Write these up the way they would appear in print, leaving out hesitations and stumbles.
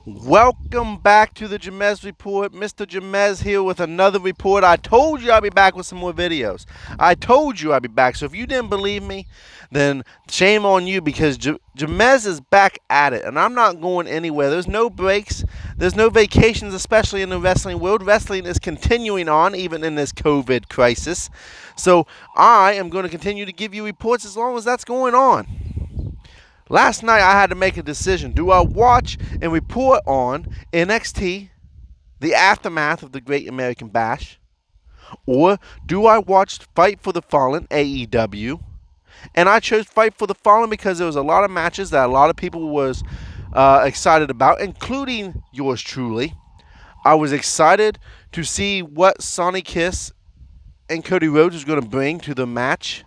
Welcome back to the Jamez Report. Mr. Jamez here with another report. I told you I'd be back with some more videos. I told you I'd be back. So if you didn't believe me, then shame on you because Jamez is back at it. And I'm not going anywhere. There's no breaks. There's no vacations, especially in the wrestling world. Wrestling is continuing on even in this COVID crisis. So I am going to continue to give you reports as long as that's going on. Last night I had to make a decision. Do I watch and report on NXT, the aftermath of the Great American Bash, or do I watch Fight for the Fallen AEW? And I chose Fight for the Fallen because there was a lot of matches that a lot of people was excited about, including yours truly. I was excited to see what Sonny Kiss and Cody Rhodes was going to bring to the match.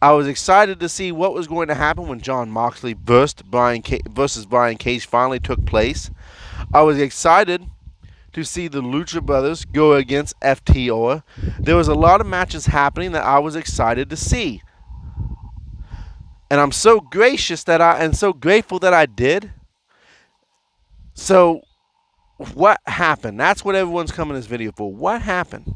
I was excited to see what was going to happen when Jon Moxley versus Brian Cage finally took place. I was excited to see the Lucha Brothers go against FTR. There was a lot of matches happening that I was excited to see. And I'm so gracious so grateful that I did. So, what happened? That's what everyone's coming to this video for. What happened?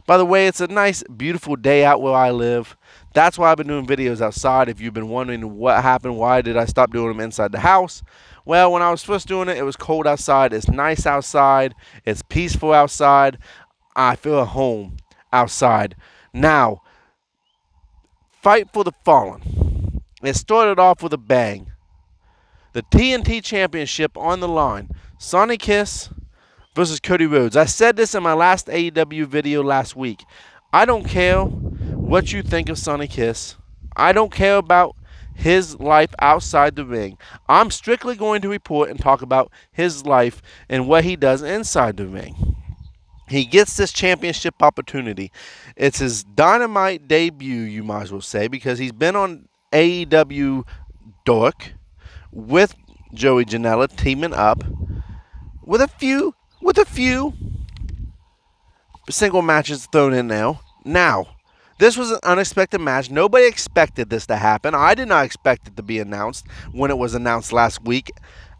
By the way, it's a nice, beautiful day out where I live. That's why I've been doing videos outside. If you've been wondering what happened, why did I stop doing them inside the house? Well, when I was first doing it, it was cold outside. It's nice outside. It's peaceful outside. I feel at home outside. Now, Fight for the Fallen. It started off with a bang. The TNT Championship on the line. Sonny Kiss versus Cody Rhodes. I said this in my last AEW video last week. I don't care what you think of Sonny Kiss. I don't care about his life outside the ring. I'm strictly going to report and talk about his life and what he does inside the ring. He gets this championship opportunity. It's his Dynamite debut, you might as well say, because he's been on AEW Dark with Joey Janela teaming up with a few single matches thrown in now. Now, this was an unexpected match. Nobody expected this to happen. I did not expect it to be announced when it was announced last week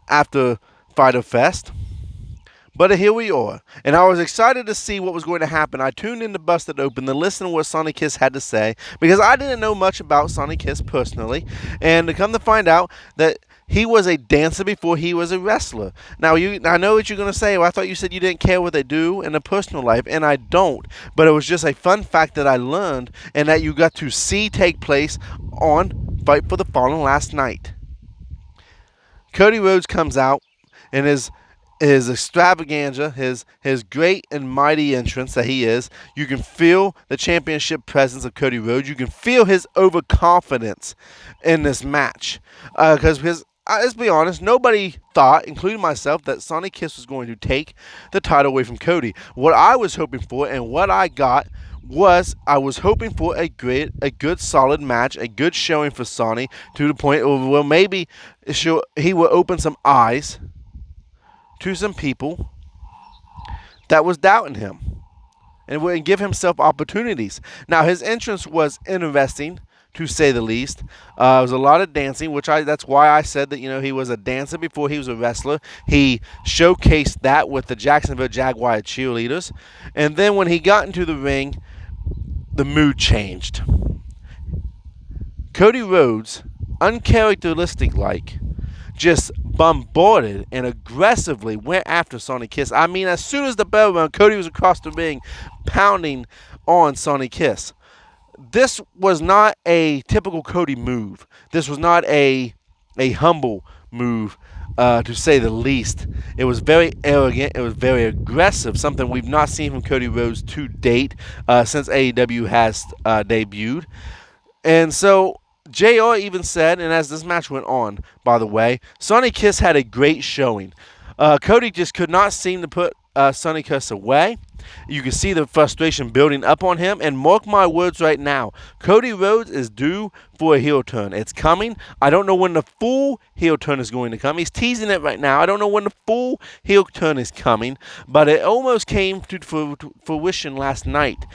after Fyte Fest. But here we are. And I was excited to see what was going to happen. I tuned in to Busted Open to listen to what Sonny Kiss had to say because I didn't know much about Sonny Kiss personally. And to come to find out that he was a dancer before he was a wrestler. Now, I know what you're going to say. Well, I thought you said you didn't care what they do in a personal life, and I don't. But it was just a fun fact that I learned and that you got to see take place on Fight for the Fallen last night. Cody Rhodes comes out and his extravaganza, his great and mighty entrance that he is. You can feel the championship presence of Cody Rhodes. You can feel his overconfidence in this match. Because let's be honest, nobody thought, including myself, that Sonny Kiss was going to take the title away from Cody. What I was hoping for and what I got was I was hoping for a good solid match, a good showing for Sonny to the point where maybe he will open some eyes to some people that was doubting him and give himself opportunities. Now, his entrance was interesting, to say the least. It was a lot of dancing, that's why I said that, he was a dancer before he was a wrestler. He showcased that with the Jacksonville Jaguar cheerleaders. And then when he got into the ring, the mood changed. Cody Rhodes, uncharacteristic-like, just bombarded and aggressively went after Sonny Kiss. I mean, as soon as the bell rang, Cody was across the ring pounding on Sonny Kiss. This was not a typical Cody move. This was not a humble move, to say the least. It was very arrogant. It was very aggressive, something we've not seen from Cody Rhodes to date since AEW has debuted. And so JR even said, and as this match went on, by the way, Sonny Kiss had a great showing. Cody just could not seem to put Sonny Kiss away. You can see the frustration building up on him, and mark my words right now, Cody Rhodes is due for a heel turn. It's coming. I don't know when the full heel turn is going to come. He's teasing it right now. I don't know when the full heel turn is coming, but it almost came to fruition last night.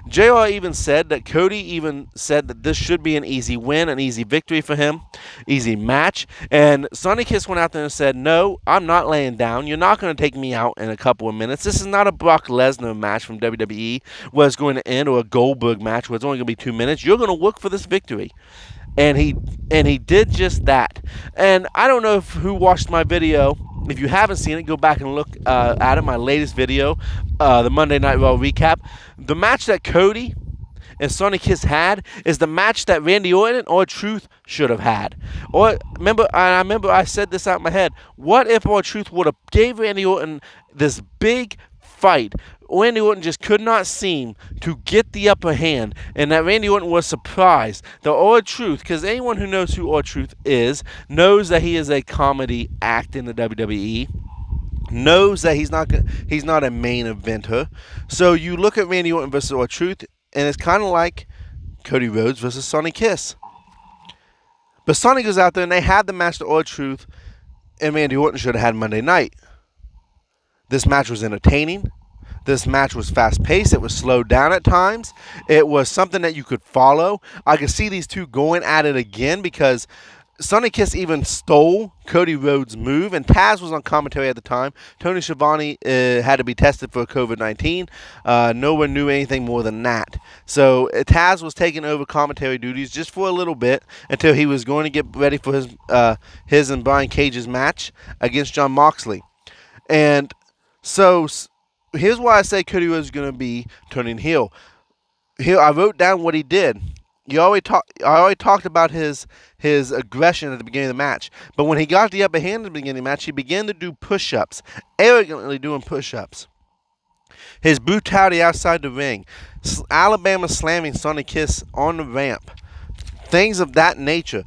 JR even said that Cody even said that this should be an easy win, an easy victory for him, easy match. And Sonny Kiss went out there and said, no, I'm not laying down. You're not going to take me out in a couple of minutes. This is not a Brock Lesnar match from WWE where it's going to end, or a Goldberg match where it's only going to be 2 minutes. You're going to work for this victory. And he did just that. And I don't know who watched my video. If you haven't seen it, go back and look at it, my latest video, the Monday Night Raw recap. The match that Cody and Sonny Kiss had is the match that Randy Orton and R-Truth should have had. I remember I said this out in my head. What if R-Truth would have gave Randy Orton this big fight? Randy Orton just could not seem to get the upper hand, and that Randy Orton was surprised. The R-Truth, because anyone who knows who R-Truth is knows that he is a comedy act in the WWE. Knows that he's not a main eventer. So you look at Randy Orton versus R-Truth, and it's kind of like Cody Rhodes versus Sonny Kiss. But Sonny goes out there and they had the match to R-Truth, and Randy Orton should have had Monday night. This match was entertaining. This match was fast-paced. It was slowed down at times. It was something that you could follow. I could see these two going at it again because Sonny Kiss even stole Cody Rhodes' move, and Taz was on commentary at the time. Tony Schiavone had to be tested for COVID-19. No one knew anything more than that. So Taz was taking over commentary duties just for a little bit until he was going to get ready for his and Brian Cage's match against Jon Moxley. And so here's why I say Cody Rhodes is going to be turning heel. Here, I wrote down what he did. I already talked about his aggression at the beginning of the match. But when he got the upper hand at the beginning of the match, he began to do push-ups, arrogantly doing push-ups. His brutality outside the ring, Alabama slamming Sonny Kiss on the ramp, things of that nature.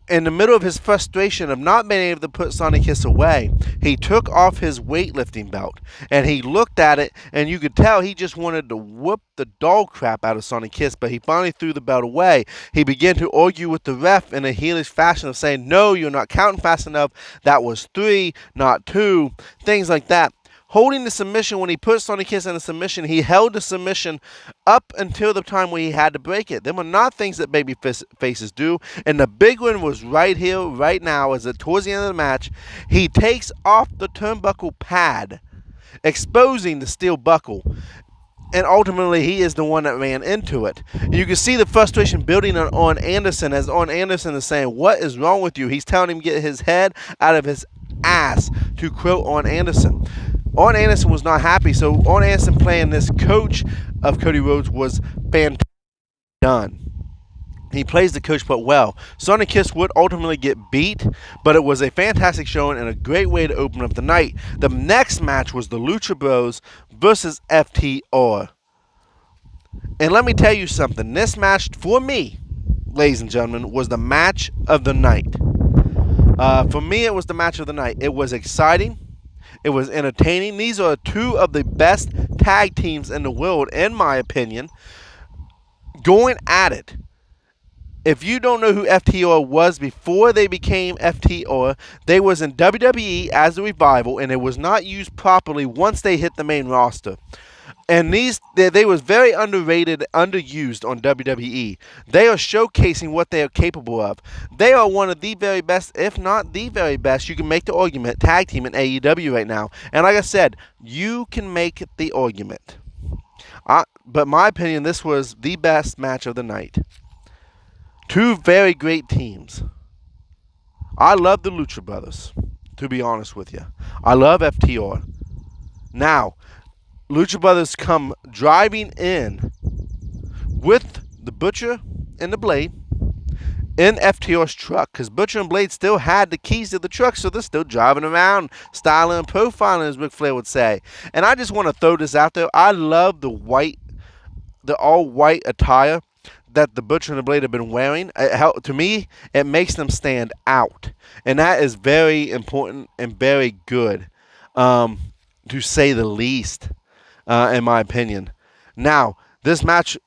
In the middle of his frustration of not being able to put Sonny Kiss away, he took off his weightlifting belt, and he looked at it, and you could tell he just wanted to whoop the dog crap out of Sonny Kiss, but he finally threw the belt away. He began to argue with the ref in a heelish fashion of saying, no, you're not counting fast enough, that was 3, not 2, things like that. Holding the submission, when he put Sonny Kiss in a submission, he held the submission up until the time where he had to break it. Them are not things that baby faces do. And the big one was right here, right now, as towards the end of the match, he takes off the turnbuckle pad, exposing the steel buckle. And ultimately, he is the one that ran into it. You can see the frustration building on Anderson, as Arn Anderson is saying, what is wrong with you? He's telling him to get his head out of his ass, to quote Arn Anderson. Arn Anderson was not happy, so Arn Anderson playing this coach of Cody Rhodes was fantastic done. He plays the coach but well. Sonny Kiss would ultimately get beat, but it was a fantastic showing and a great way to open up the night. The next match was the Lucha Bros versus FTR. And let me tell you something. This match, for me, ladies and gentlemen, was the match of the night. For me, it was the match of the night. It was exciting. It was entertaining. These are two of the best tag teams in the world, in my opinion, going at it. If you don't know who FTR was before they became FTR, they was in WWE as a revival, and it was not used properly once they hit the main roster. And they was very underrated, underused on WWE. They are showcasing what they are capable of. They are one of the very best, if not the very best, you can make the argument, tag team in AEW right now. And like I said, you can make the argument. But in my opinion, this was the best match of the night. Two very great teams. I love the Lucha Brothers, to be honest with you. I love FTR. Now, Lucha Brothers come driving in with the Butcher and the Blade in FTR's truck, because Butcher and Blade still had the keys to the truck, so they're still driving around, styling and profiling, as Ric Flair would say. And I just want to throw this out there. I love the all-white attire that the Butcher and the Blade have been wearing. To me, it makes them stand out. And that is very important and very good, to say the least. in my opinion. Now, this match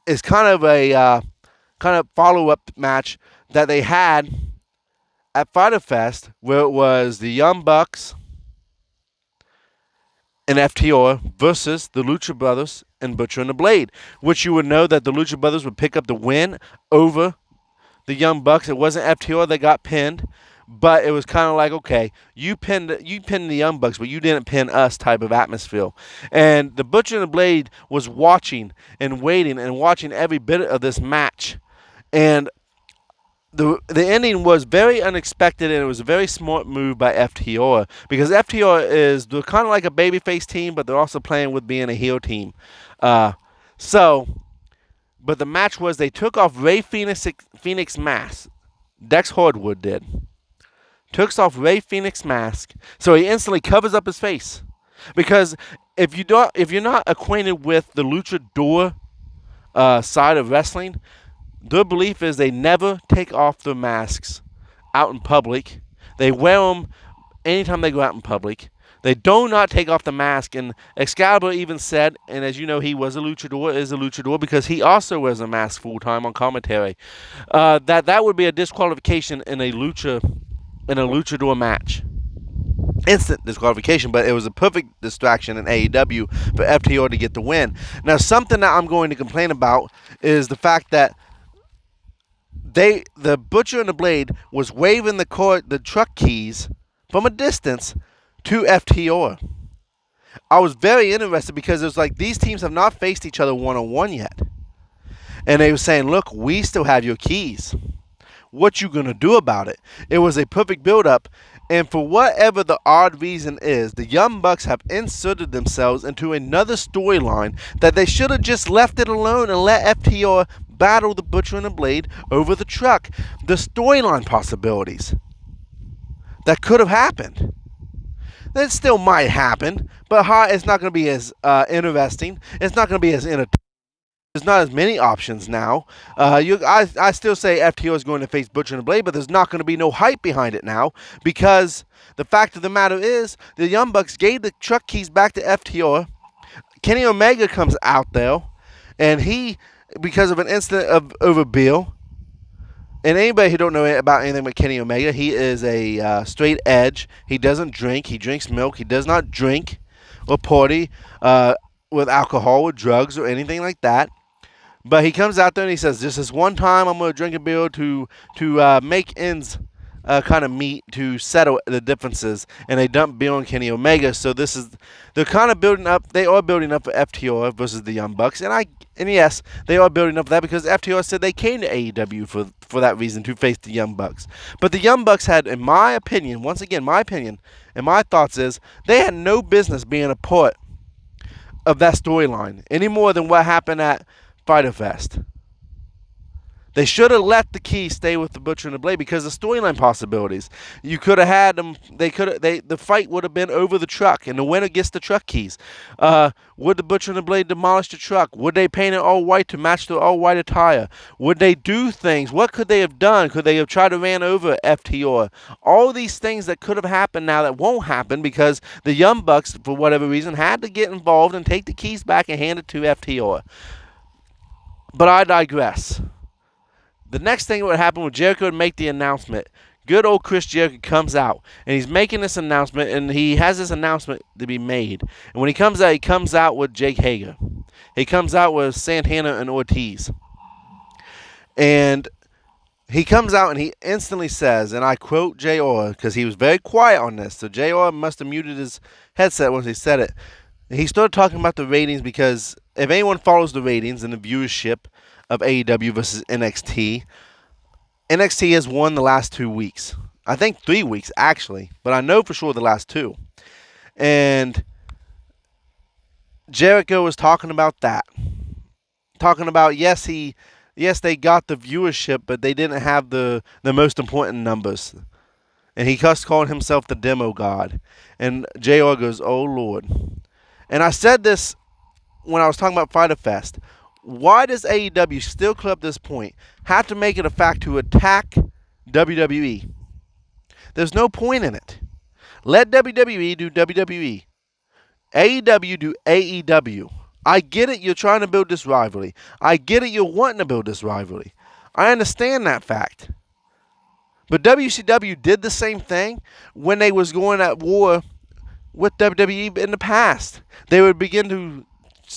is kind of a follow-up match that they had at Fyte Fest, where it was the Young Bucks and FTR versus the Lucha Brothers and Butcher and the Blade, which you would know that the Lucha Brothers would pick up the win over the Young Bucks. It wasn't FTR that got pinned, but it was kind of like, okay, you pinned the Young Bucks, but you didn't pin us type of atmosphere. And the Butcher and the Blade was watching and waiting and watching every bit of this match. And the ending was very unexpected, and it was a very smart move by FTR, because FTR they're kind of like a babyface team, but they're also playing with being a heel team. But the match was they took off Rey Fenix mask. Dex Hardwood did. Took off Rey Fenix mask, so he instantly covers up his face. Because if you're not acquainted with the luchador side of wrestling, their belief is they never take off their masks out in public. They wear them anytime they go out in public. They do not take off the mask. And Excalibur even said, and as you know, he was a luchador, because he also wears a mask full time on commentary, that would be a disqualification in a luchador match. Instant disqualification, but it was a perfect distraction in AEW for FTR to get the win. Now, something that I'm going to complain about is the fact that the Butcher and the Blade was waving the truck keys from a distance to FTR. I was very interested, because it was like these teams have not faced each other one-on-one yet. And they were saying, look, we still have your keys. What you going to do about it? It was a perfect build-up. And for whatever the odd reason is, the Young Bucks have inserted themselves into another storyline that they should have just left it alone and let FTR battle the Butcher and the Blade over the truck. The storyline possibilities that could have happened. That still might happen, but it's not going to be as interesting. It's not going to be as entertaining. There's not as many options now. I still say FTR is going to face Butcher and the Blade, but there's not going to be no hype behind it now, because the fact of the matter is the Young Bucks gave the truck keys back to FTR. Kenny Omega comes out there, and he, because of an incident over Bill, and anybody who don't know about anything about Kenny Omega, he is a straight edge. He doesn't drink. He drinks milk. He does not drink or party with alcohol or drugs or anything like that. But he comes out there and he says, just this one time I'm going to drink a beer to make ends kind of meet, to settle the differences. And they dump Bill and Kenny Omega. So they're kind of building up. They are building up for FTR versus the Young Bucks. And yes, they are building up for that, because FTR said they came to AEW for that reason, to face the Young Bucks. But the Young Bucks had, in my opinion, once again, my opinion and my thoughts is, they had no business being a part of that storyline any more than what happened at Fyte Fest. They should have let the key stay with the Butcher and the Blade, because the storyline possibilities. You could have had them. The fight would have been over the truck, and the winner gets the truck keys. Would the Butcher and the Blade demolish the truck? Would they paint it all white to match the all white attire? Would they do things? What could they have done? Could they have tried to ran over FTR? All these things that could have happened now that won't happen, because the Young Bucks, for whatever reason, had to get involved and take the keys back and hand it to FTR. But I digress. The next thing that would happen was Jericho would make the announcement. Good old Chris Jericho comes out, and he's making this announcement, and he has this announcement to be made. And when he comes out with Jake Hager. He comes out with Santana and Ortiz. And he comes out and he instantly says, and I quote JR, because he was very quiet on this, so JR must have muted his headset once he said it. He started talking about the ratings, because if anyone follows the ratings and the viewership of AEW versus NXT, NXT has won the last 2 weeks. I think 3 weeks, actually, but I know for sure the last 2. And Jericho was talking about that. Talking about, yes, they got the viewership, but they didn't have the most important numbers. And he called himself the demo god. And JR goes, oh, Lord. And I said this when I was talking about Fyte Fest. Why does AEW still, up this point, have to make it a fact to attack WWE? There's no point in it. Let WWE do WWE. AEW do AEW. I get it, you're trying to build this rivalry. I get it, you're wanting to build this rivalry. I understand that fact. But WCW did the same thing when they was going at war with WWE in the past. They would begin to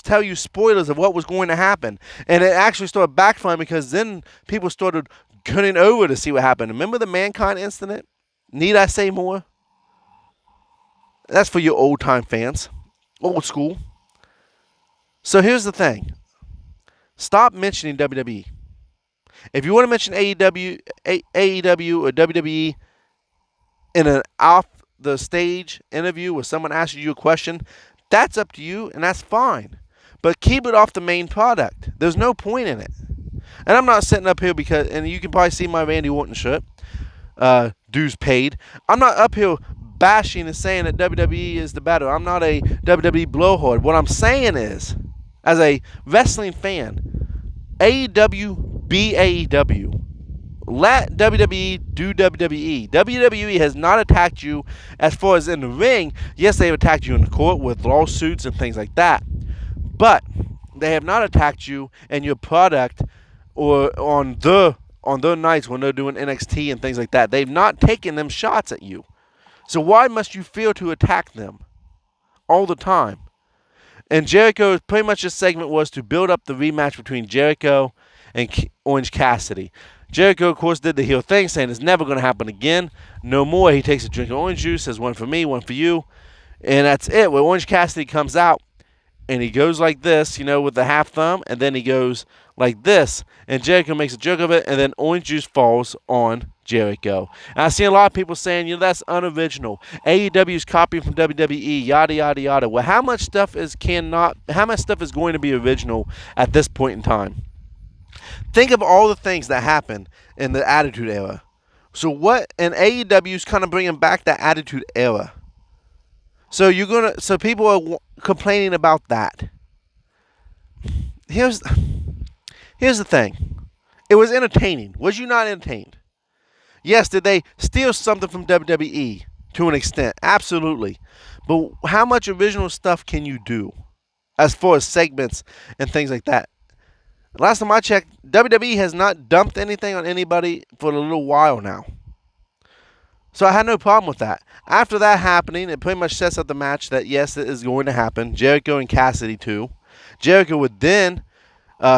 tell you spoilers of what was going to happen. And it actually started backfiring because then people started gunning over to see what happened. Remember the Mankind incident? Need I say more? That's for your old-time fans. Old school. So here's the thing. Stop mentioning WWE. If you want to mention AEW or WWE in an off-the-stage interview where someone asks you a question, that's up to you, and that's fine. But keep it off the main product. There's no point in it. And I'm not sitting up here because, and you can probably see my Randy Orton shirt, dues paid. I'm not up here bashing and saying that WWE is the better. I'm not a WWE blowhard. What I'm saying is, as a wrestling fan, AEW be AEW. Let WWE do WWE. WWE has not attacked you as far as in the ring. Yes, they've attacked you in the court with lawsuits and things like that. But they have not attacked you and your product or on their nights when they're doing NXT and things like that. They've not taken them shots at you. So why must you fear to attack them all the time? And Jericho, pretty much this segment was to build up the rematch between Jericho and Orange Cassidy. Jericho, of course, did the heel thing, saying it's never going to happen again. No more. He takes a drink of orange juice, says one for me, one for you. And that's it. When Orange Cassidy comes out, and he goes like this, with the half thumb, and then he goes like this. And Jericho makes a joke of it, and then orange juice falls on Jericho. And I see a lot of people saying, that's unoriginal. AEW is copying from WWE, yada, yada, yada. Well, how much stuff is going to be original at this point in time? Think of all the things that happened in the Attitude Era. So and AEW is kind of bringing back that Attitude Era. So people are complaining about that. Here's the thing. It was entertaining. Was you not entertained? Yes, did they steal something from WWE to an extent? Absolutely. But how much original stuff can you do as far as segments and things like that? Last time I checked, WWE has not dumped anything on anybody for a little while now. So I had no problem with that. After that happening, it pretty much sets up the match that, yes, it is going to happen. Jericho and Cassidy, too. Jericho would then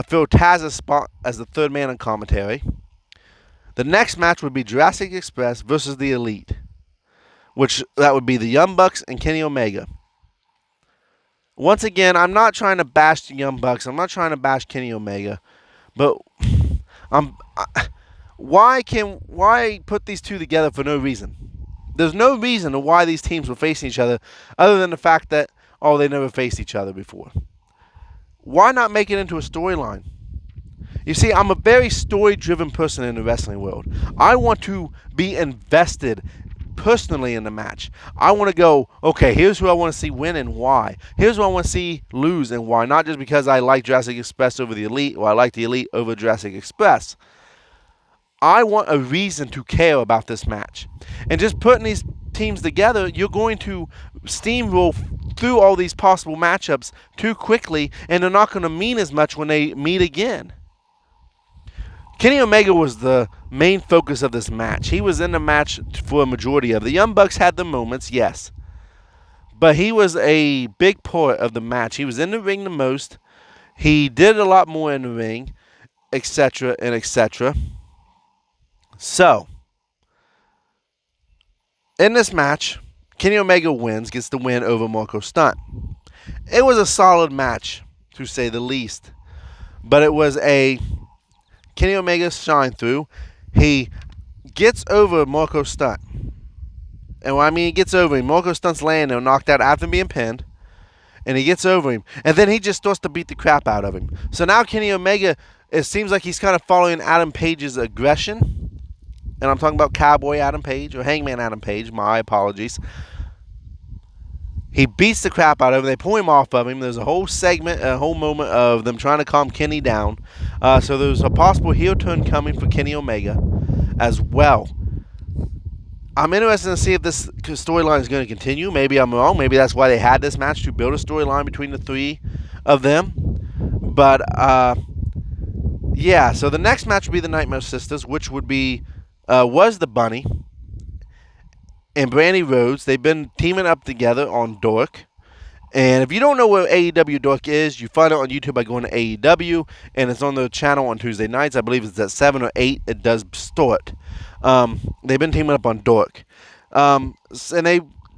fill Taz's spot as the third man on commentary. The next match would be Jurassic Express versus the Elite, which that would be the Young Bucks and Kenny Omega. Once again, I'm not trying to bash the Young Bucks. I'm not trying to bash Kenny Omega. But why put these two together for no reason? There's no reason to why these teams were facing each other other than the fact that, they never faced each other before. Why not make it into a storyline? You see, I'm a very story-driven person in the wrestling world. I want to be invested personally in the match. I want to go, okay, here's who I want to see win and why. Here's who I want to see lose and why. Not just because I like Jurassic Express over the Elite or I like the Elite over Jurassic Express. I want a reason to care about this match. And just putting these teams together, you're going to steamroll through all these possible matchups too quickly, and they're not going to mean as much when they meet again. Kenny Omega was the main focus of this match. He was in the match for a majority of it. The Young Bucks had the moments, yes. But he was a big part of the match. He was in the ring the most. He did a lot more in the ring, etc. and etc. So, in this match, Kenny Omega gets the win over Marco Stunt. It was a solid match, to say the least. But it was a Kenny Omega shine through. He gets over Marco Stunt. And when I mean he gets over him, Marco Stunt's laying there knocked out after being pinned. And he gets over him. And then he just starts to beat the crap out of him. So now Kenny Omega, it seems like he's kind of following Adam Page's aggression. And I'm talking about Cowboy Adam Page or Hangman Adam Page. My apologies. He beats the crap out of him. They pull him off of him. There's a whole segment, a whole moment of them trying to calm Kenny down. So there's a possible heel turn coming for Kenny Omega as well. I'm interested to see if this storyline is going to continue. Maybe I'm wrong. Maybe that's why they had this match, to build a storyline between the three of them. But, yeah, so the next match would be the Nightmare Sisters, which would be, was the Bunny and Brandy Rhodes. They've been teaming up together on Dork. And if you don't know what AEW Dork is, you find it on YouTube by going to AEW, and it's on the channel on Tuesday nights. I believe it's at 7 or 8. It does start. They've been teaming up on Dork. And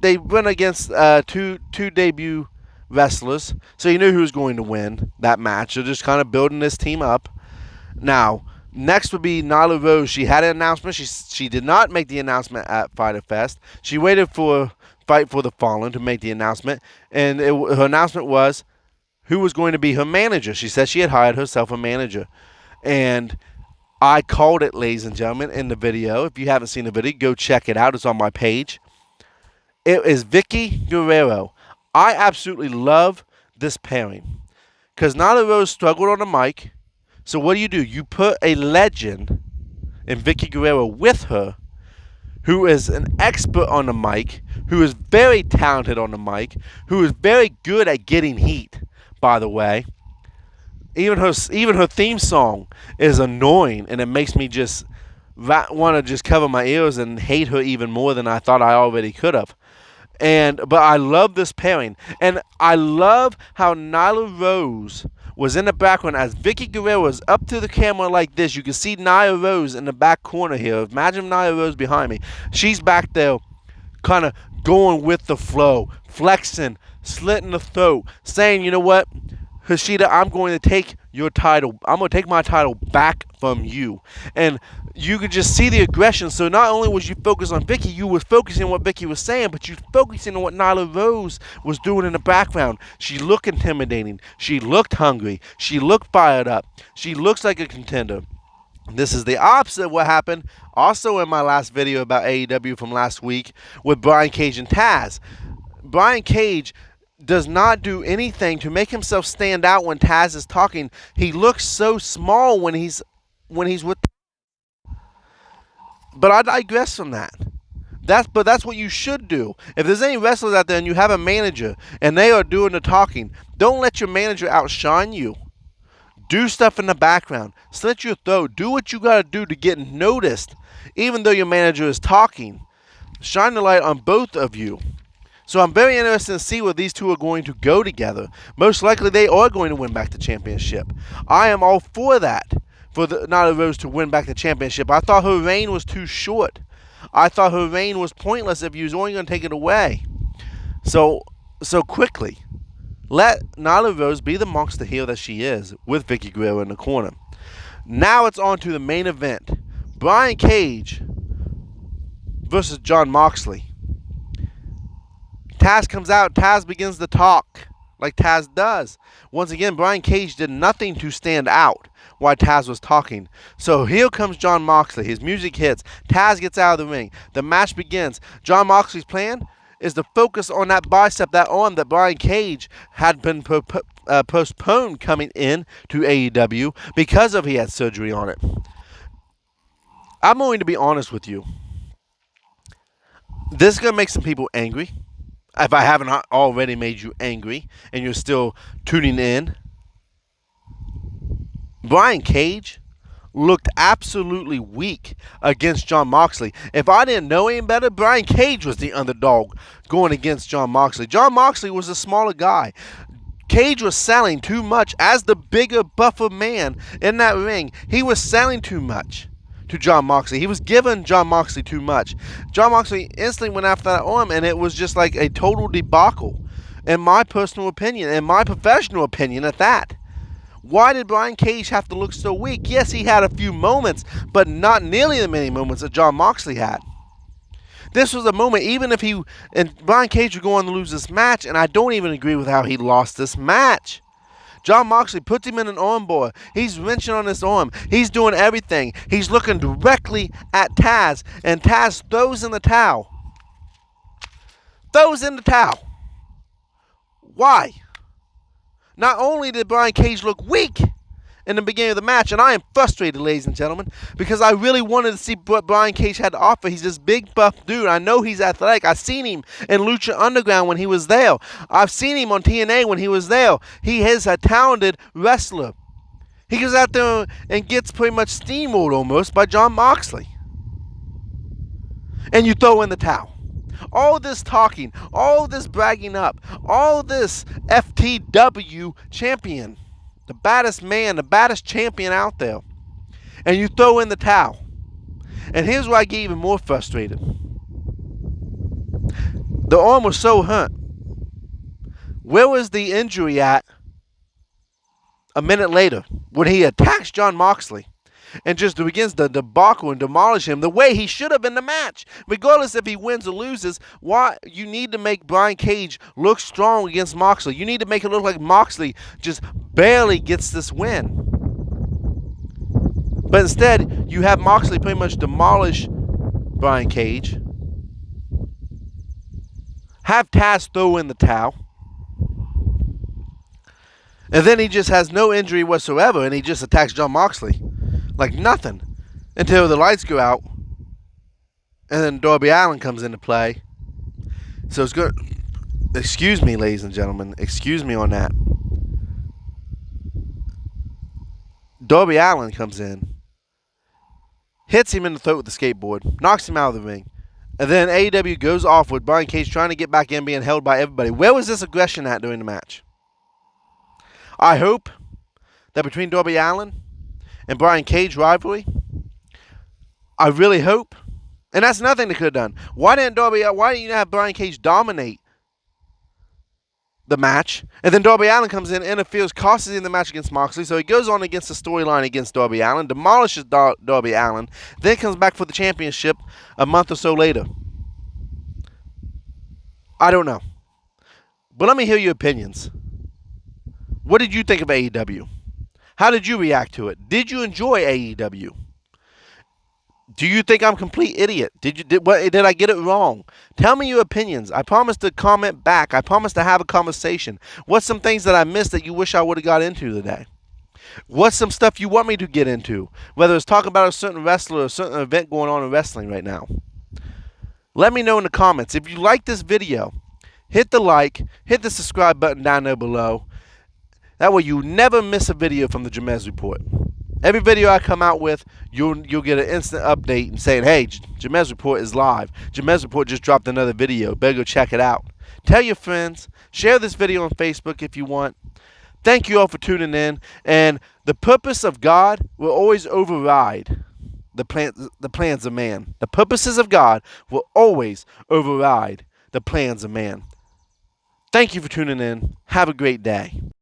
they went against two debut wrestlers, so you knew who was going to win that match. They're just kind of building this team up. Now, next would be Nyla Rose. She had an announcement. She did not make the announcement at Fyte Fest. She waited for Fight for the Fallen to make the announcement, and her announcement was who was going to be her manager. She said she had hired herself a manager, and I called it, ladies and gentlemen, in the video. If you haven't seen the video, go check it out. It's on my page. It is Vicky Guerrero. I absolutely love this pairing because Nyla Rose struggled on the mic. So what do? You put a legend in Vicky Guerrero with her, who is an expert on the mic, who is very talented on the mic, who is very good at getting heat, by the way. Even her theme song is annoying, and it makes me just want to just cover my ears and hate her even more than I thought I already could have. But I love this pairing, and I love how Nyla Rose was in the background as Vicky Guerrero was up to the camera like this. You can see Nyla Rose in the back corner here. Imagine Nyla Rose behind me. She's back there kind of going with the flow, flexing, slitting the throat, saying, you know what, Hashida, I'm going to take your title. I'm going to take my title back from you. And you could just see the aggression. So not only was you focused on Vicky, you were focusing on what Vicky was saying, but you were focusing on what Nyla Rose was doing in the background. She looked intimidating. She looked hungry. She looked fired up. She looks like a contender. This is the opposite of what happened also in my last video about AEW from last week with Brian Cage and Taz. Brian Cage does not do anything to make himself stand out when Taz is talking. He looks so small when he's with. But I digress from that. That's what you should do. If there's any wrestlers out there and you have a manager and they are doing the talking, don't let your manager outshine you. Do stuff in the background. Slit your throat. Do what you got to do to get noticed, even though your manager is talking. Shine the light on both of you. So I'm very interested to see where these two are going to go together. Most likely they are going to win back the championship. I am all for that, for the Nyla Rose to win back the championship. I thought her reign was too short. I thought her reign was pointless if you was only going to take it away so quickly. Let Nyla Rose be the monster heel that she is with Vicky Guerrero in the corner. Now it's on to the main event. Brian Cage versus Jon Moxley. Taz comes out. Taz begins to talk like Taz does. Once again, Brian Cage did nothing to stand out while Taz was talking. So here comes Jon Moxley. His music hits. Taz gets out of the ring. The match begins. Jon Moxley's plan is to focus on that bicep, that arm that Brian Cage had been postponed coming in to AEW because he had surgery on it. I'm going to be honest with you. This is going to make some people angry. If I haven't already made you angry and you're still tuning in. Brian Cage looked absolutely weak against Jon Moxley. If I didn't know any better, Brian Cage was the underdog going against Jon Moxley. Jon Moxley was a smaller guy. Cage was selling too much as the bigger, buffer man in that ring. He was selling too much to Jon Moxley. He was giving Jon Moxley too much. Jon Moxley instantly went after that arm, and it was just like a total debacle, in my personal opinion, in my professional opinion at that. Why did Brian Cage have to look so weak? Yes, he had a few moments, but not nearly as many moments that Jon Moxley had. This was a moment, even if Brian Cage would go on to lose this match, and I don't even agree with how he lost this match. Jon Moxley puts him in an armbar. He's wrenching on his arm. He's doing everything. He's looking directly at Taz, and Taz throws in the towel. Why? Not only did Brian Cage look weak in the beginning of the match, and I am frustrated, ladies and gentlemen, because I really wanted to see what Brian Cage had to offer. He's this big, buff dude. I know he's athletic. I've seen him in Lucha Underground when he was there. I've seen him on TNA when he was there. He is a talented wrestler. He goes out there and gets pretty much steamrolled almost by Jon Moxley. And you throw in the towel. All this talking, all this bragging up, all this FTW champion, the baddest man, the baddest champion out there, and you throw in the towel. And here's where I get even more frustrated. The arm was so hurt. Where was the injury at a minute later when he attacks Jon Moxley and just begins to debacle and demolish him the way he should have in the match? Regardless if he wins or loses, why you need to make Brian Cage look strong against Moxley. You need to make it look like Moxley just barely gets this win. But instead, you have Moxley pretty much demolish Brian Cage. Have Taz throw in the towel. And then he just has no injury whatsoever, and he just attacks Jon Moxley like nothing until the lights go out, and then Darby Allin comes into play. So it's good. Excuse me, ladies and gentlemen. Excuse me on that. Darby Allin comes in, hits him in the throat with the skateboard, knocks him out of the ring, and then AEW goes off with Brian Cage trying to get back in, being held by everybody. Where was this aggression at during the match? I hope that between Darby Allin and Brian Cage rivalry, I really hope, and that's nothing they could have done. Why didn't you have Brian Cage dominate the match, and then Darby Allin comes in, interferes, costs him the match against Moxley, so he goes on against the storyline against Darby Allin, demolishes Darby Allin, then comes back for the championship a month or so later. I don't know. But let me hear your opinions. What did you think of AEW? How did you react to it? Did you enjoy AEW? Do you think I'm a complete idiot? Did I get it wrong? Tell me your opinions. I promise to comment back. I promise to have a conversation. What's some things that I missed that you wish I would have got into today? What's some stuff you want me to get into? Whether it's talking about a certain wrestler or a certain event going on in wrestling right now. Let me know in the comments. If you like this video, hit the like, hit the subscribe button down there below. That way you never miss a video from the Jamez Report. Every video I come out with, you'll get an instant update and saying, hey, Jamez Report is live. Jamez Report just dropped another video. Better go check it out. Tell your friends. Share this video on Facebook if you want. Thank you all for tuning in. And the purpose of God will always override the plans of man. The purposes of God will always override the plans of man. Thank you for tuning in. Have a great day.